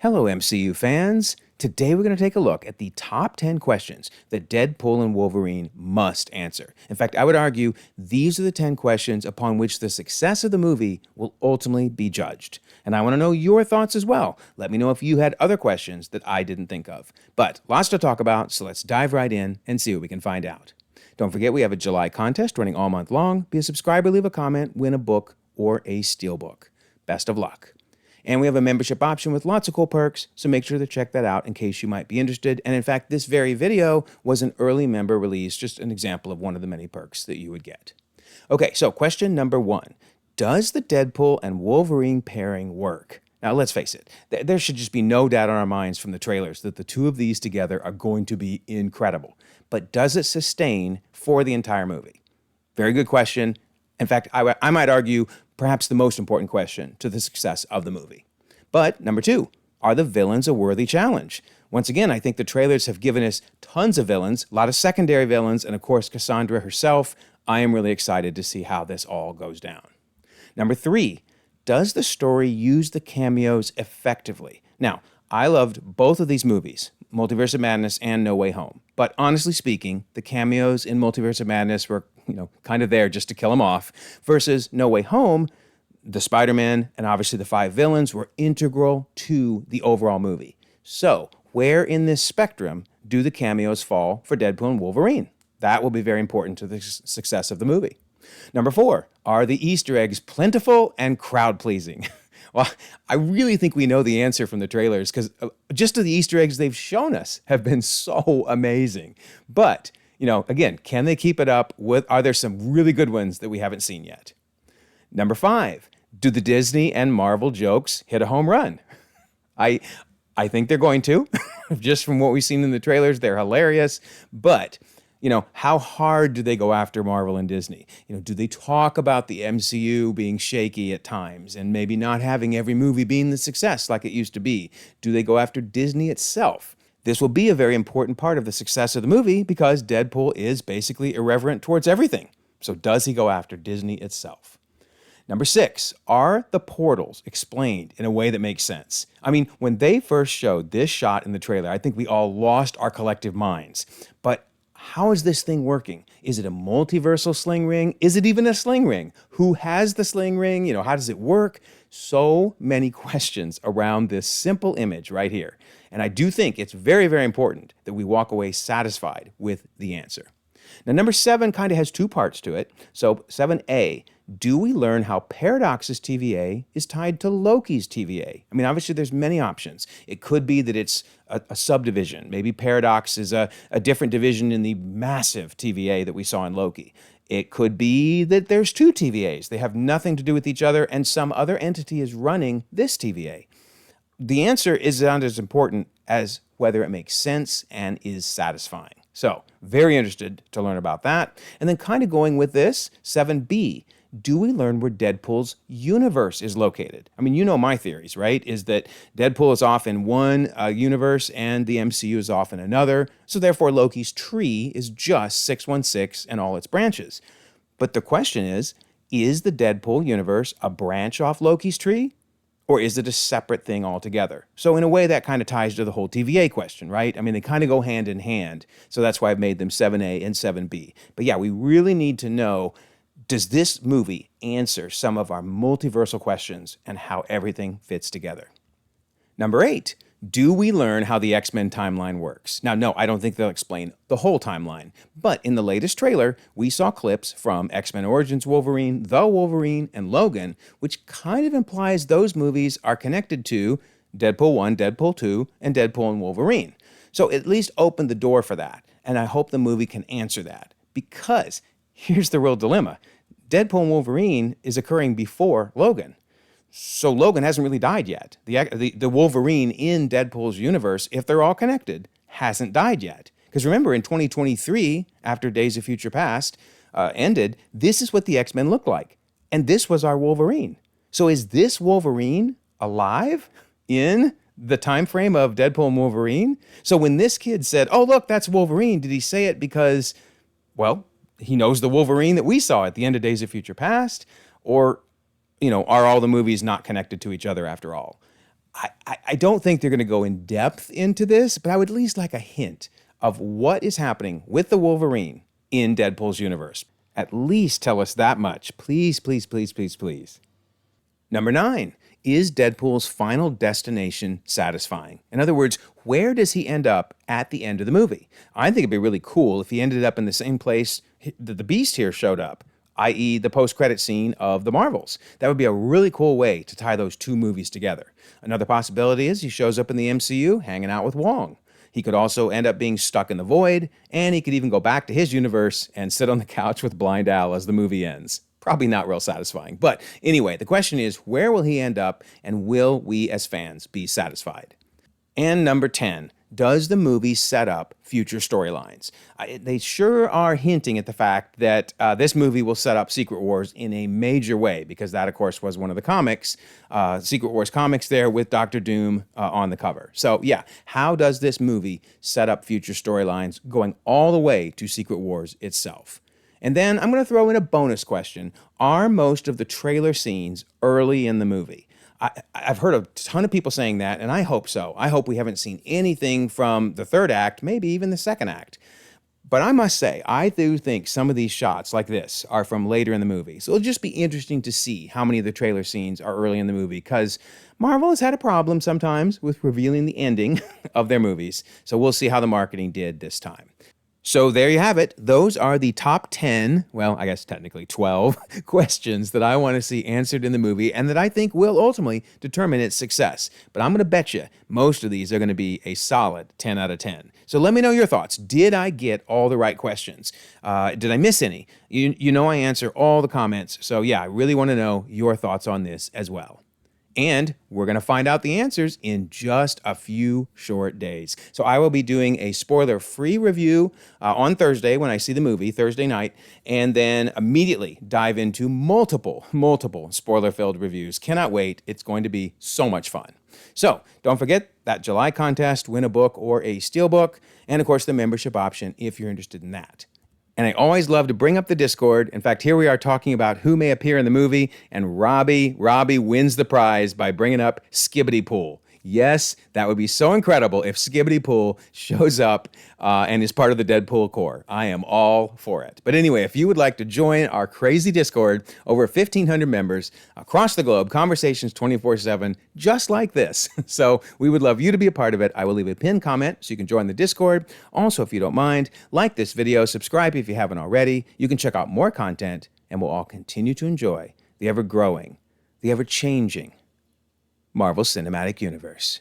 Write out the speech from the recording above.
Hello, MCU fans. Today we're going to take a look at the top 10 questions that Deadpool and Wolverine must answer. In fact, I would argue these are the 10 questions upon which the success of the movie will ultimately be judged. And I want to know your thoughts as well. Let me know if you had other questions that I didn't think of. But lots to talk about, so let's dive right in and see what we can find out. Don't forget, we have a July contest running all month long. Be a subscriber, leave a comment, win a book or a steelbook. Best of luck. And we have a membership option with lots of cool perks, so make sure to check that out in case you might be interested. And in fact, this very video was an early member release, just an example of one of the many perks that you would get. Okay, so question number 1. Does the Deadpool and Wolverine pairing work? Now, let's face it, there should just be no doubt in our minds from the trailers that the two of these together are going to be incredible. But does it sustain for the entire movie? Very good question. In fact, I might argue perhaps the most important question to the success of the movie. But number 2, are the villains a worthy challenge? Once again, I think the trailers have given us tons of villains, a lot of secondary villains, and of course, Cassandra herself. I am really excited to see how this all goes down. Number 3, does the story use the cameos effectively? Now, I loved both of these movies, Multiverse of Madness and No Way Home. But honestly speaking, the cameos in Multiverse of Madness were, kind of there just to kill them off, versus No Way Home, the Spider-Man, and obviously the 5 villains were integral to the overall movie. So, where in this spectrum do the cameos fall for Deadpool and Wolverine? That will be very important to the success of the movie. Number 4, are the Easter eggs plentiful and crowd-pleasing? Well, I really think we know the answer from the trailers because just the Easter eggs they've shown us have been so amazing. But, again, can they keep it up? Are there some really good ones that we haven't seen yet? Number 5, do the Disney and Marvel jokes hit a home run? I think they're going to. Just from what we've seen in the trailers, they're hilarious. But how hard do they go after Marvel and Disney? Do they talk about the MCU being shaky at times and maybe not having every movie being the success like it used to be? Do they go after Disney itself? This will be a very important part of the success of the movie because Deadpool is basically irreverent towards everything. So does he go after Disney itself? Number 6, are the portals explained in a way that makes sense? I mean, when they first showed this shot in the trailer, I think we all lost our collective minds. But how is this thing working? Is it a multiversal sling ring? Is it even a sling ring? Who has the sling ring? How does it work? So many questions around this simple image right here. And I do think it's very, very important that we walk away satisfied with the answer. Now, number 7 kind of has 2 parts to it. So 7A, do we learn how Paradox's TVA is tied to Loki's TVA? I mean, obviously there's many options. It could be that it's a subdivision. Maybe Paradox is a different division in the massive TVA that we saw in Loki. It could be that there's 2 TVAs. They have nothing to do with each other, and some other entity is running this TVA. The answer is not as important as whether it makes sense and is satisfying. So, very interested to learn about that. And then kind of going with this, 7B, do we learn where Deadpool's universe is located? I mean, my theories, right? Is that Deadpool is off in one universe and the MCU is off in another. So therefore, Loki's tree is just 616 and all its branches. But the question is the Deadpool universe a branch off Loki's tree? Or is it a separate thing altogether? So in a way, that kind of ties to the whole TVA question, right? I mean, they kind of go hand in hand. So that's why I've made them 7A and 7B. But yeah, we really need to know, does this movie answer some of our multiversal questions and how everything fits together? Number 8, do we learn how the X-Men timeline works? Now, no, I don't think they'll explain the whole timeline. But in the latest trailer, we saw clips from X-Men Origins Wolverine, The Wolverine, and Logan, which kind of implies those movies are connected to Deadpool 1, Deadpool 2, and Deadpool and Wolverine. So at least open the door for that. And I hope the movie can answer that. Because here's the real dilemma. Deadpool and Wolverine is occurring before Logan. So Logan hasn't really died yet. The Wolverine in Deadpool's universe, if they're all connected, hasn't died yet. Because remember, in 2023, after Days of Future Past ended, this is what the X-Men looked like. And this was our Wolverine. So is this Wolverine alive in the time frame of Deadpool and Wolverine? So when this kid said, oh, look, that's Wolverine, did he say it because, well, he knows the Wolverine that we saw at the end of Days of Future Past? Or are all the movies not connected to each other after all? I don't think they're going to go in depth into this, but I would at least like a hint of what is happening with the Wolverine in Deadpool's universe. At least tell us that much. Please, please, please, please, please. Number 9, is Deadpool's final destination satisfying? In other words, where does he end up at the end of the movie? I think it'd be really cool if he ended up in the same place that the Beast here showed up, i.e. the post-credit scene of The Marvels. That would be a really cool way to tie those two movies together. Another possibility is he shows up in the MCU hanging out with Wong. He could also end up being stuck in the void, and he could even go back to his universe and sit on the couch with Blind Al as the movie ends. Probably not real satisfying. But anyway, the question is, where will he end up, and will we as fans be satisfied? And number 10, does the movie set up future storylines? They sure are hinting at the fact that this movie will set up Secret Wars in a major way, because that, of course, was one of the comics, Secret Wars comics there with Doctor Doom on the cover. So yeah, how does this movie set up future storylines going all the way to Secret Wars itself? And then I'm going to throw in a bonus question. Are most of the trailer scenes early in the movie? I've heard a ton of people saying that, and I hope so. I hope we haven't seen anything from the third act, maybe even the second act. But I must say, I do think some of these shots like this are from later in the movie. So it'll just be interesting to see how many of the trailer scenes are early in the movie, because Marvel has had a problem sometimes with revealing the ending of their movies. So we'll see how the marketing did this time. So there you have it. Those are the top 10, well, I guess technically 12 questions that I want to see answered in the movie and that I think will ultimately determine its success. But I'm going to bet you most of these are going to be a solid 10 out of 10. So let me know your thoughts. Did I get all the right questions? Did I miss any? You know I answer all the comments. So yeah, I really want to know your thoughts on this as well. And we're going to find out the answers in just a few short days. So I will be doing a spoiler-free review on Thursday when I see the movie, Thursday night, and then immediately dive into multiple spoiler-filled reviews. Cannot wait. It's going to be so much fun. So don't forget that July contest, win a book or a steelbook, and of course the membership option if you're interested in that. And I always love to bring up the Discord. In fact, here we are talking about who may appear in the movie, and Robbie wins the prize by bringing up Skibbity Pool. Yes, that would be so incredible if Skibbity Pool shows up and is part of the Deadpool Corps. I am all for it. But anyway, if you would like to join our crazy Discord, over 1,500 members across the globe, conversations 24/7, just like this. So we would love you to be a part of it. I will leave a pinned comment so you can join the Discord. Also, if you don't mind, like this video, subscribe if you haven't already. You can check out more content, and we'll all continue to enjoy the ever-growing, the ever-changing Marvel Cinematic Universe.